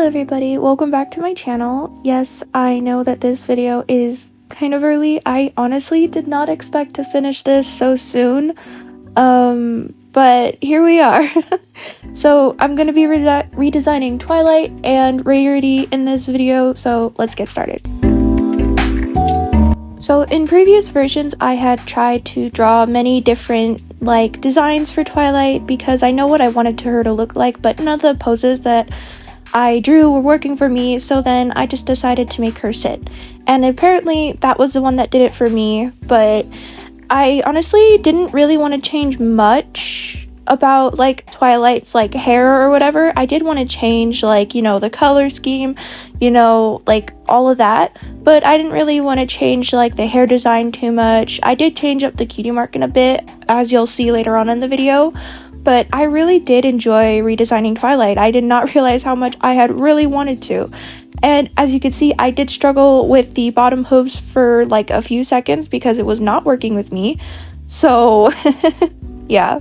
Hello everybody, welcome back to my channel. Yes, I know that this video is kind of early. I honestly did not expect to finish this so soon, but here we are. So I'm going to be redesigning Twilight and Rarity in this video, so let's get started. So in previous versions, I had tried to draw many different designs for Twilight because I know what I wanted her to look like, but none of the poses that I drew were working for me, so then I just decided to make her sit. And apparently that was the one that did it for me, but I honestly didn't really want to change much about Twilight's hair or whatever. I did want to change the color scheme, all of that, but I didn't really want to change the hair design too much. I did change up the cutie mark in a bit, as you'll see later on in the video. But I really did enjoy redesigning Twilight. I did not realize how much I had really wanted to. And as you can see, I did struggle with the bottom hooves for a few seconds because it was not working with me. So, yeah.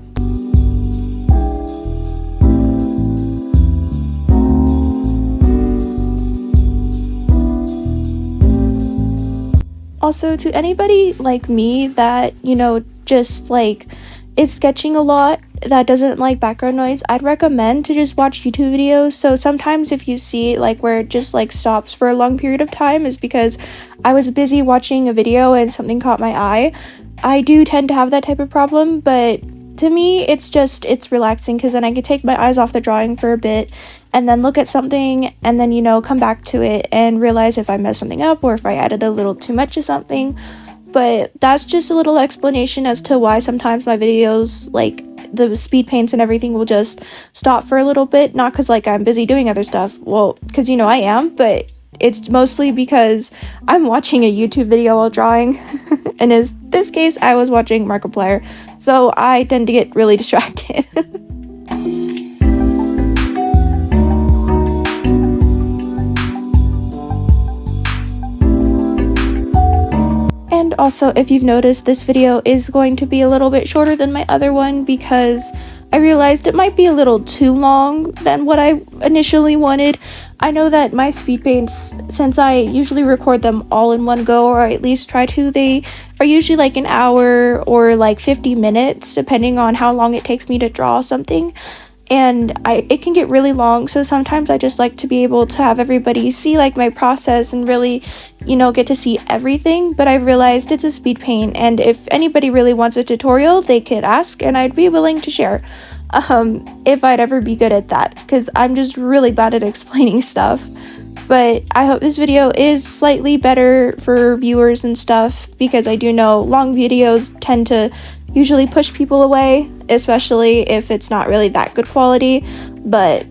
Also, to anybody like me that, just is sketching a lot, that doesn't like background noise, I'd recommend to just watch YouTube videos. So sometimes if you see where it just stops for a long period of time is because I was busy watching a video and something caught my eye. I do tend to have that type of problem, but to me it's relaxing because then I can take my eyes off the drawing for a bit and then look at something and then come back to it and realize if I messed something up or if I added a little too much of something. But that's just a little explanation as to why sometimes my videos, the speed paints and everything, will just stop for a little bit. Not because, I'm busy doing other stuff. Well, because, I am. But it's mostly because I'm watching a YouTube video while drawing. And in this case, I was watching Markiplier. So I tend to get really distracted. And also, if you've noticed, this video is going to be a little bit shorter than my other one because I realized it might be a little too long than what I initially wanted. I know that my speed paints, since I usually record them all in one go, or at least try to, they are usually an hour or 50 minutes, depending on how long it takes me to draw something. And it can get really long, so sometimes I just like to be able to have everybody see my process and really get to see everything. But I've realized it's a speed paint, and if anybody really wants a tutorial, they could ask and I'd be willing to share, if I'd ever be good at that, because I'm just really bad at explaining stuff. But I hope this video is slightly better for viewers and stuff, because I do know long videos tend to usually push people away, especially if it's not really that good quality. But,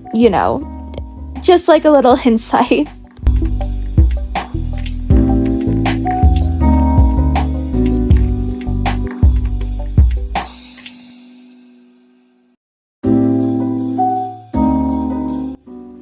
just a little insight.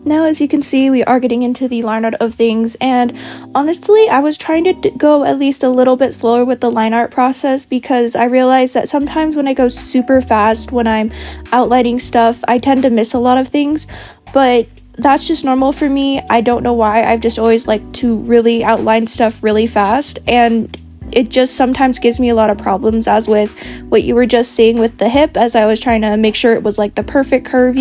Now, as you can see, we are getting into the line art of things, and honestly, I was trying to go at least a little bit slower with the line art process because I realized that sometimes when I go super fast when I'm outlining stuff, I tend to miss a lot of things, but that's just normal for me. I don't know why. I've just always liked to really outline stuff really fast, and it just sometimes gives me a lot of problems, as with what you were just seeing with the hip, as I was trying to make sure it was the perfect curve,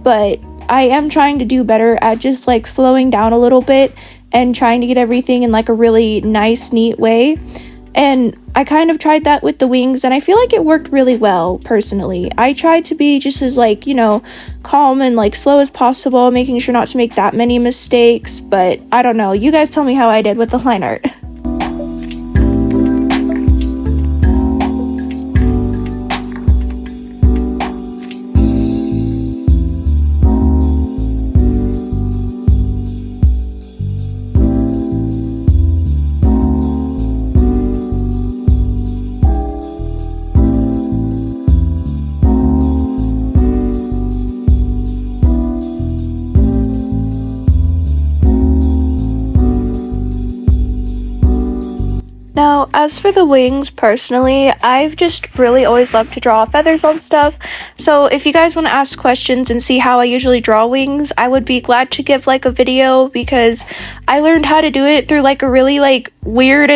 but I am trying to do better at just slowing down a little bit and trying to get everything in a really nice, neat way. And I kind of tried that with the wings, and I feel like it worked really well, personally. I tried to be just as calm and slow as possible, making sure not to make that many mistakes, but I don't know. You guys tell me how I did with the line art. as for the wings, personally, I've just really always loved to draw feathers on stuff. So if you guys want to ask questions and see how I usually draw wings, I would be glad to give like a video, because I learned how to do it through like a really like weird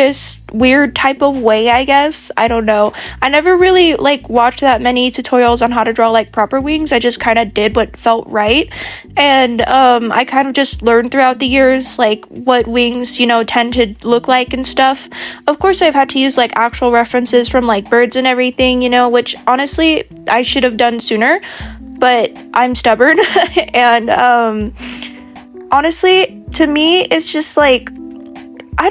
type of way, I guess. I don't know. I never really like watched that many tutorials on how to draw like proper wings. I just kind of did what felt right. And I kind of just learned throughout the years like what wings, you know, tend to look like and stuff. Of course, I've had to use like actual references from like birds and everything, you know, which honestly I should have done sooner, but I'm stubborn. And honestly, to me, it's just like, I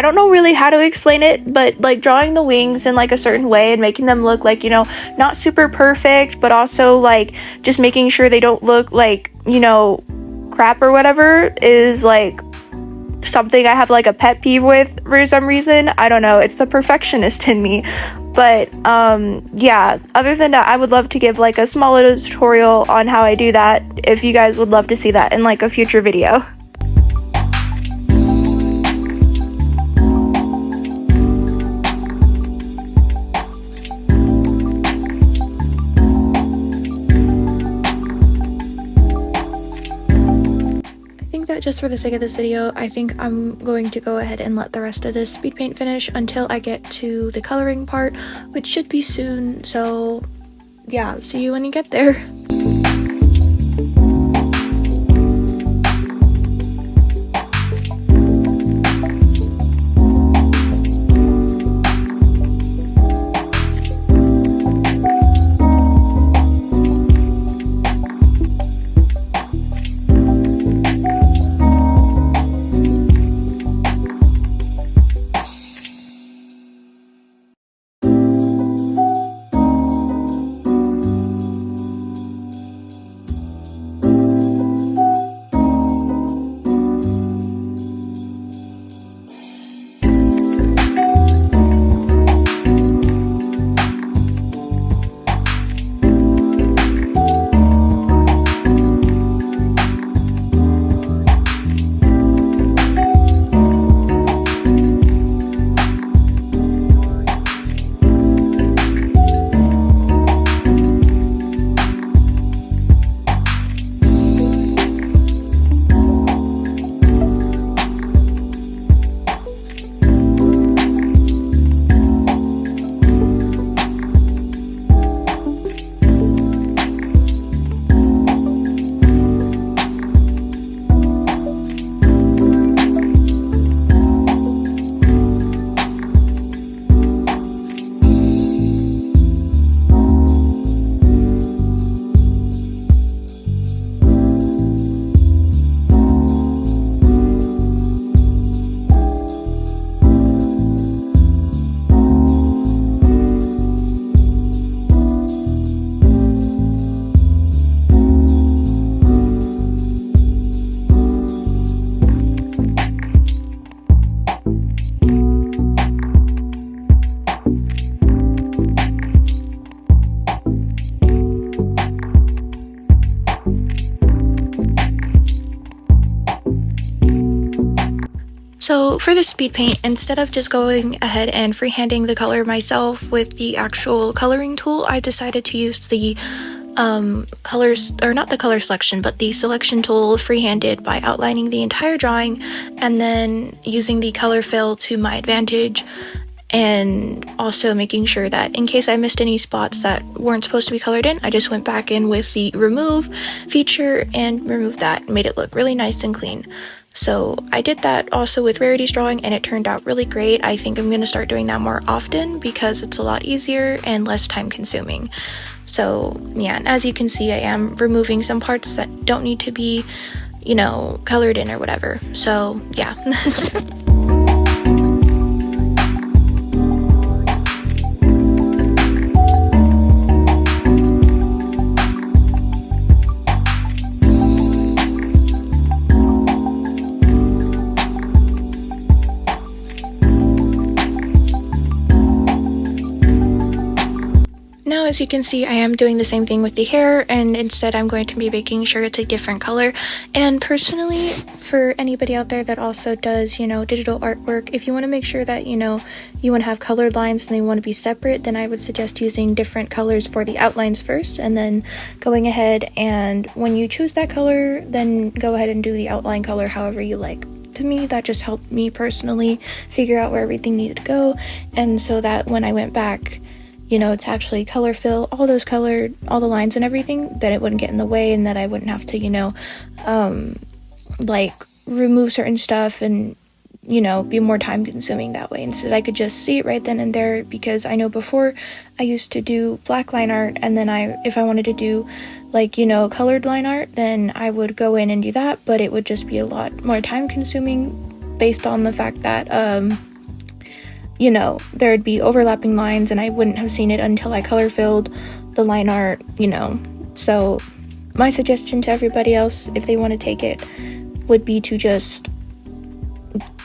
don't know really how to explain it, but like drawing the wings in like a certain way and making them look like, you know, not super perfect, but also like just making sure they don't look like, you know, crap or whatever, is like something I have like a pet peeve with for some reason. I don't know, it's the perfectionist in me. But yeah, other than that, I would love to give like a small little tutorial on how I do that if you guys would love to see that in like a future video. Just for the sake of this video, I think I'm going to go ahead and let the rest of this speed paint finish until I get to the coloring part, which should be soon. So yeah, see you when you get there. So for the speed paint, instead of just going ahead and freehanding the color myself with the actual coloring tool, I decided to use the colors, or not the color selection, but the selection tool freehanded by outlining the entire drawing and then using the color fill to my advantage, and also making sure that in case I missed any spots that weren't supposed to be colored in, I just went back in with the remove feature and removed that, made it look really nice and clean. So I did that also with Rarity's drawing and it turned out really great. I think I'm going to start doing that more often because it's a lot easier and less time consuming. So yeah, and as you can see, I am removing some parts that don't need to be, you know, colored in or whatever. So yeah. As as you can see, I am doing the same thing with the hair, and instead I'm going to be making sure it's a different color. And personally, for anybody out there that also does, digital artwork, if you want to make sure that, you want to have colored lines and they want to be separate, then I would suggest using different colors for the outlines first, and then going ahead and when you choose that color, then go ahead and do the outline color however you like. To me, that just helped me personally figure out where everything needed to go, and so that when I went back, to actually color fill all the lines and everything, that it wouldn't get in the way and that I wouldn't have to, remove certain stuff and, be more time consuming that way. Instead, I could just see it right then and there, because I know before I used to do black line art, and then if I wanted to do colored line art, then I would go in and do that, but it would just be a lot more time consuming based on the fact that, there'd be overlapping lines and I wouldn't have seen it until I color filled the line art, So my suggestion to everybody else, if they want to take it, would be to just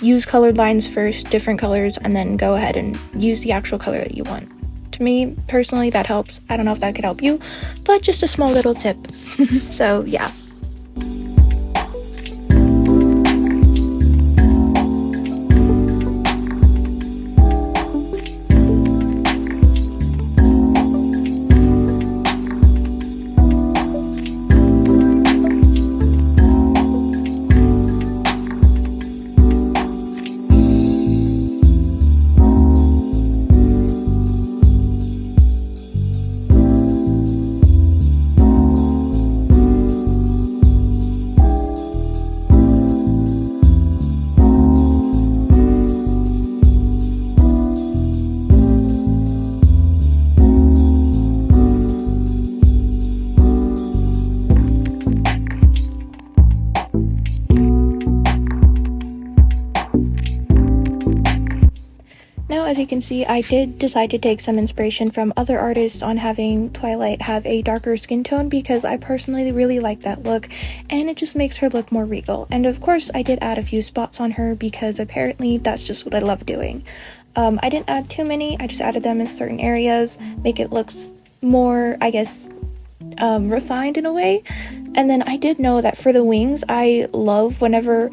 use colored lines first, different colors, and then go ahead and use the actual color that you want. To me, personally, that helps. I don't know if that could help you, but just a small little tip. So, yeah. Now, as you can see, I did decide to take some inspiration from other artists on having Twilight have a darker skin tone, because I personally really like that look, and it just makes her look more regal. And of course, I did add a few spots on her, because apparently that's just what I love doing. I didn't add too many, I just added them in certain areas, make it look more, I guess, refined in a way. And then I did know that for the wings, I love whenever,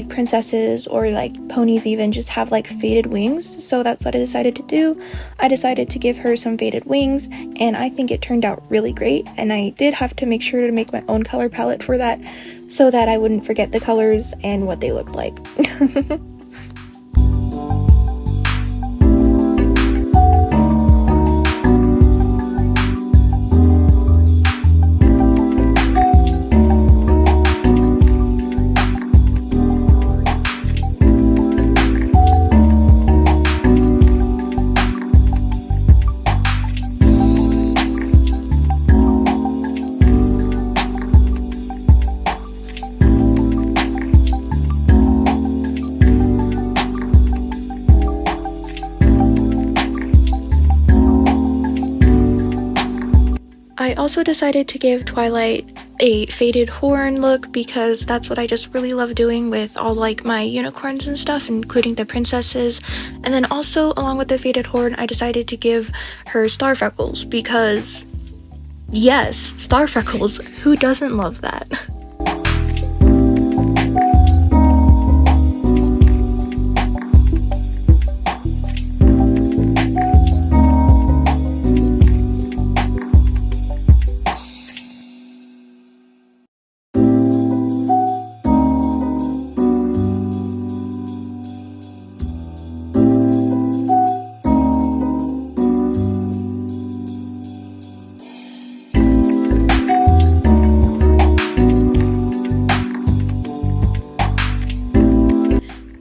princesses or ponies even just have faded wings. So that's what I decided to do. I decided to give her some faded wings, and I think it turned out really great. And I did have to make sure to make my own color palette for that, so that I wouldn't forget the colors and what they looked like. I also decided to give Twilight a faded horn look, because that's what I just really love doing with all my unicorns and stuff, including the princesses. And then also, along with the faded horn, I decided to give her star freckles, because yes, star freckles, who doesn't love that?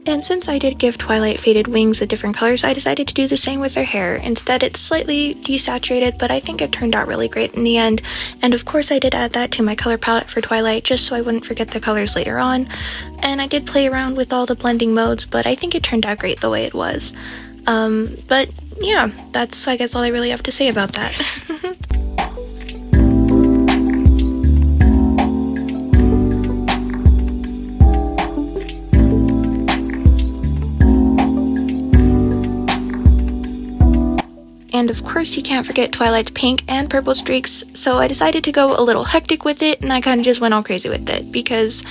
And since I did give Twilight faded wings with different colors, I decided to do the same with her hair. Instead, it's slightly desaturated, but I think it turned out really great in the end. And of course, I did add that to my color palette for Twilight, just so I wouldn't forget the colors later on. And I did play around with all the blending modes, but I think it turned out great the way it was. But yeah, that's, I guess, all I really have to say about that. And of course you can't forget Twilight's pink and purple streaks, so I decided to go a little hectic with it, and I kind of just went all crazy with it, because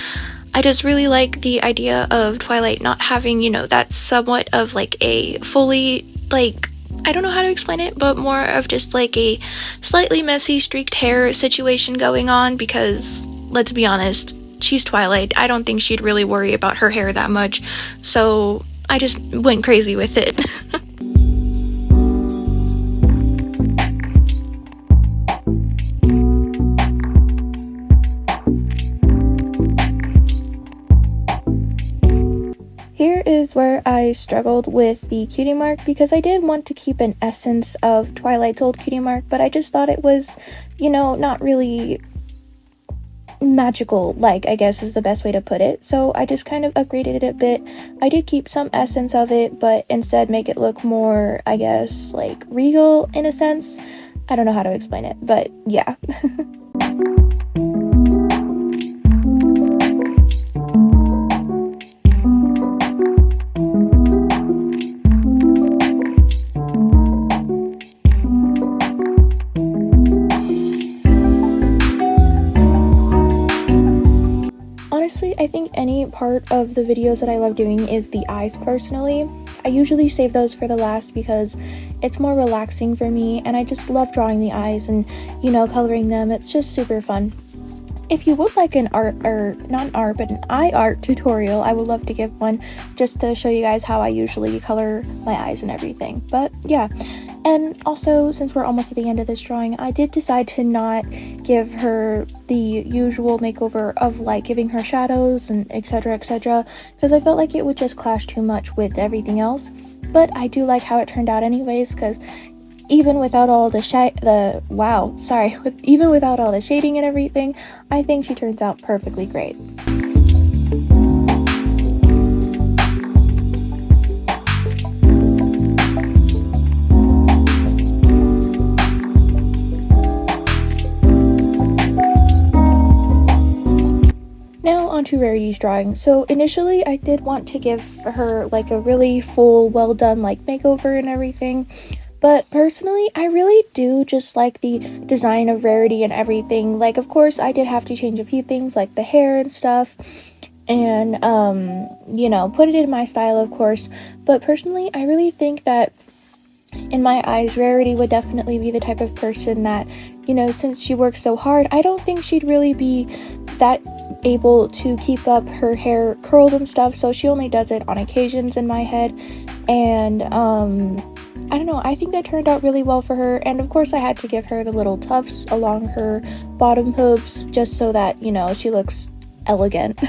I just really like the idea of Twilight not having, that somewhat of like a fully, like, I don't know how to explain it, but more of just like a slightly messy streaked hair situation going on, because let's be honest, she's Twilight. I don't think she'd really worry about her hair that much, so I just went crazy with it. Here is where I struggled with the cutie mark, because I did want to keep an essence of Twilight's old cutie mark, but I just thought it was, not really magical, like, I guess is the best way to put it. So I just kind of upgraded it a bit. I did keep some essence of it, but instead make it look more, I guess, like regal in a sense. I don't know how to explain it, but yeah. Honestly, I think any part of the videos that I love doing is the eyes personally. I usually save those for the last because it's more relaxing for me, and I just love drawing the eyes and, coloring them. It's just super fun. If you would like an eye art tutorial, I would love to give one just to show you guys how I usually color my eyes and everything. But yeah. And also, since we're almost at the end of this drawing, I did decide to not give her the usual makeover of like giving her shadows and etc, because I felt like it would just clash too much with everything else. But I do like how it turned out anyways, because even without all the even without all the shading and everything, I think she turns out perfectly great. Now onto Rarity's drawing. So initially I did want to give her like a really full, well done like makeover and everything, but personally I really do just like the design of Rarity and everything. Like, of course I did have to change a few things like the hair and stuff, and put it in my style, of course, but personally I really think that in my eyes Rarity would definitely be the type of person that, since she works so hard, I don't think she'd really be that able to keep up her hair curled and stuff, so she only does it on occasions in my head. And I don't know, I think that turned out really well for her. And of course I had to give her the little tufts along her bottom hooves just so that, she looks elegant.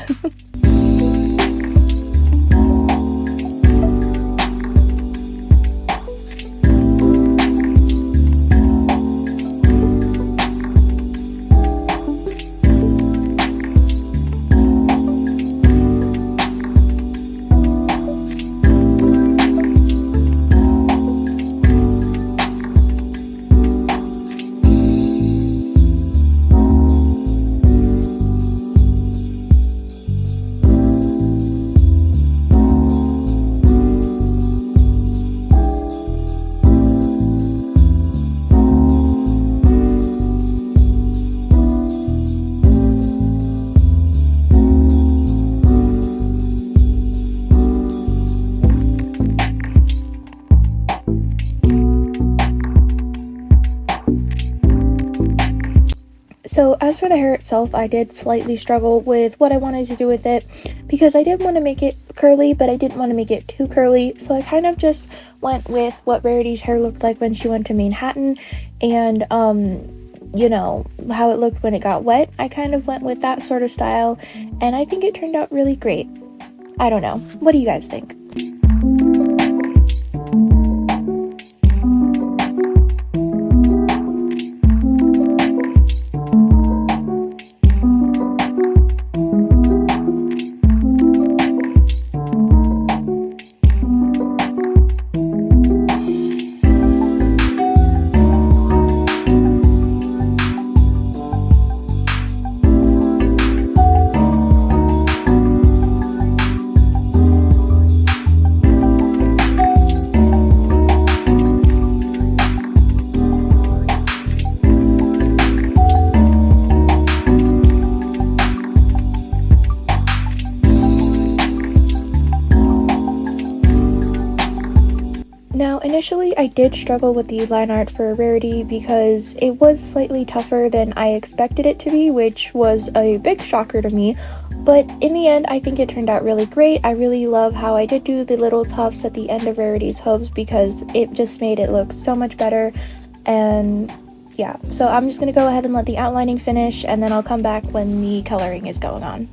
So as for the hair itself, I did slightly struggle with what I wanted to do with it, because I did want to make it curly, but I didn't want to make it too curly, so I kind of just went with what Rarity's hair looked like when she went to Manhattan, and how it looked when it got wet. I kind of went with that sort of style, and I think it turned out really great. I don't know. What do you guys think? initially I did struggle with the line art for Rarity because it was slightly tougher than I expected it to be, which was a big shocker to me. But in the end, I think it turned out really great. I really love how I did do the little tufts at the end of Rarity's hooves because it just made it look so much better. And yeah, so I'm just going to go ahead and let the outlining finish, and then I'll come back when the coloring is going on.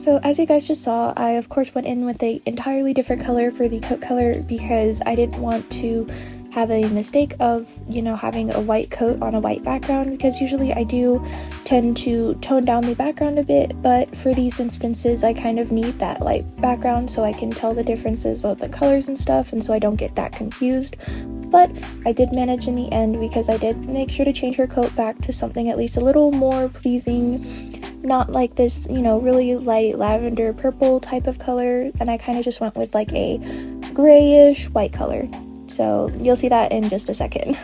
So as you guys just saw, I of course went in with an entirely different color for the coat color because I didn't want to have a mistake of, having a white coat on a white background, because usually I do tend to tone down the background a bit, but for these instances I kind of need that light background so I can tell the differences of the colors and stuff, and so I don't get that confused. But I did manage in the end because I did make sure to change her coat back to something at least a little more pleasing, not like this, really light lavender purple type of color, and I kind of just went with like a grayish white color. So you'll see that in just a second.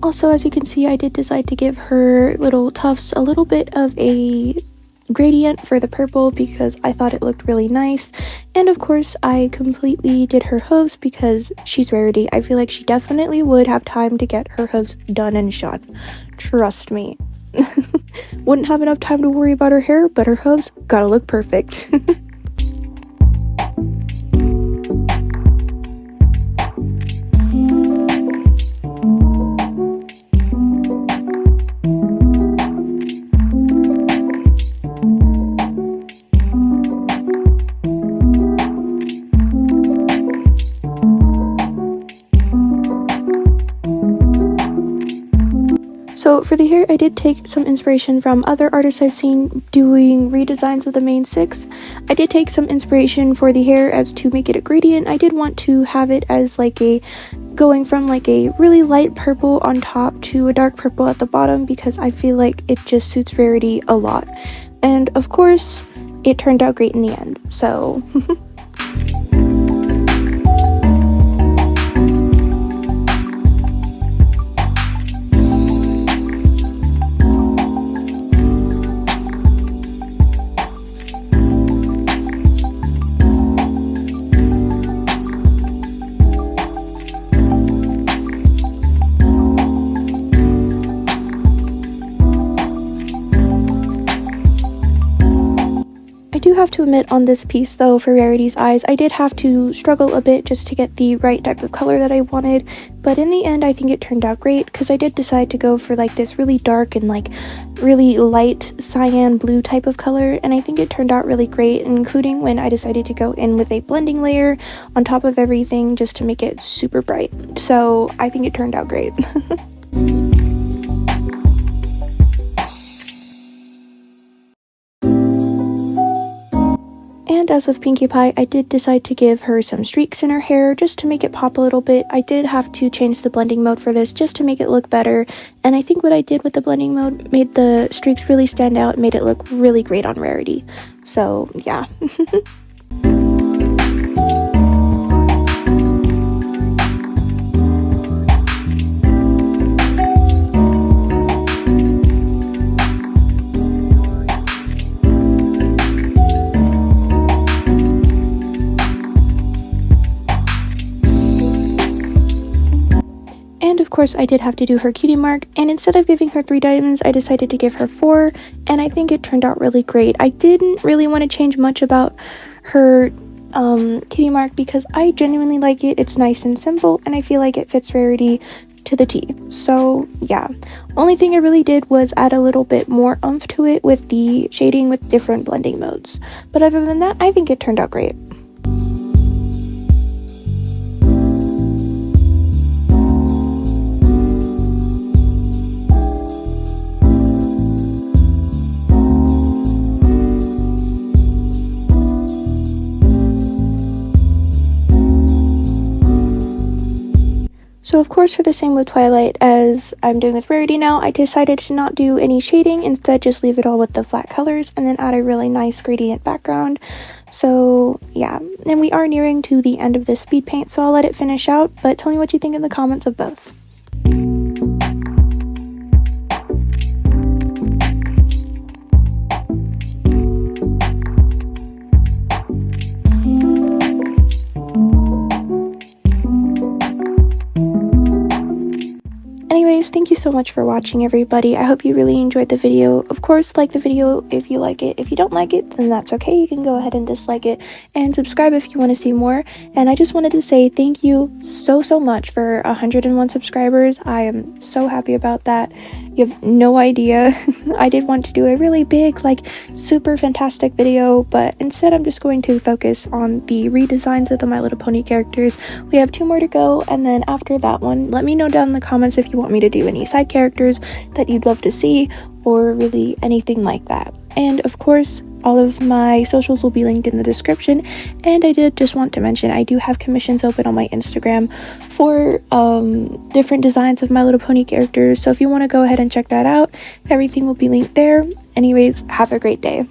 Also, as you can see, I did decide to give her little tufts a little bit of a gradient for the purple because I thought it looked really nice. And of course, I completely did her hooves because she's Rarity. I feel like she definitely would have time to get her hooves done and shot. Trust me. Wouldn't have enough time to worry about her hair, but her hooves gotta look perfect. So for the hair, I did take some inspiration from other artists I've seen doing redesigns of the main 6. I did take some inspiration for the hair as to make it a gradient. I did want to have it as like going from like a really light purple on top to a dark purple at the bottom because I feel like it just suits Rarity a lot. And of course, it turned out great in the end, so... I do have to admit on this piece though, for Rarity's eyes, I did have to struggle a bit just to get the right type of color that I wanted, but in the end I think it turned out great because I did decide to go for like this really dark and like really light cyan blue type of color, and I think it turned out really great, including when I decided to go in with a blending layer on top of everything just to make it super bright. So I think it turned out great. And as with Pinkie Pie, I did decide to give her some streaks in her hair just to make it pop a little bit. I did have to change the blending mode for this just to make it look better, and I think what I did with the blending mode made the streaks really stand out, made it look really great on Rarity. So yeah. And of course I did have to do her cutie mark, and instead of giving her 3 diamonds, I decided to give her 4, and I think it turned out really great. I didn't really want to change much about her cutie mark because I genuinely like it. It's nice and simple, and I feel like it fits Rarity to the T. So yeah, only thing I really did was add a little bit more oomph to it with the shading with different blending modes. But other than that, I think it turned out great. So of course, for the same with Twilight as I'm doing with Rarity now, I decided to not do any shading, instead just leave it all with the flat colors and then add a really nice gradient background. So yeah, and we are nearing to the end of this speed paint, so I'll let it finish out, but tell me what you think in the comments of both. Anyways, thank you so much for watching, everybody. I hope you really enjoyed the video. Of course, like the video if you like it. If you don't like it, then that's okay. You can go ahead and dislike it, and subscribe if you want to see more. And I just wanted to say thank you so much for 101 subscribers. I am so happy about that. You have no idea. I did want to do a really big, like, super fantastic video, but instead I'm just going to focus on the redesigns of the My Little Pony characters. We have 2 more to go, and then after that one, let me know down in the comments if you want me to do any side characters that you'd love to see, or really anything like that. And of course, all of my socials will be linked in the description. And I did just want to mention, I do have commissions open on my Instagram for different designs of My Little Pony characters. So if you want to go ahead and check that out, everything will be linked there. Anyways, have a great day.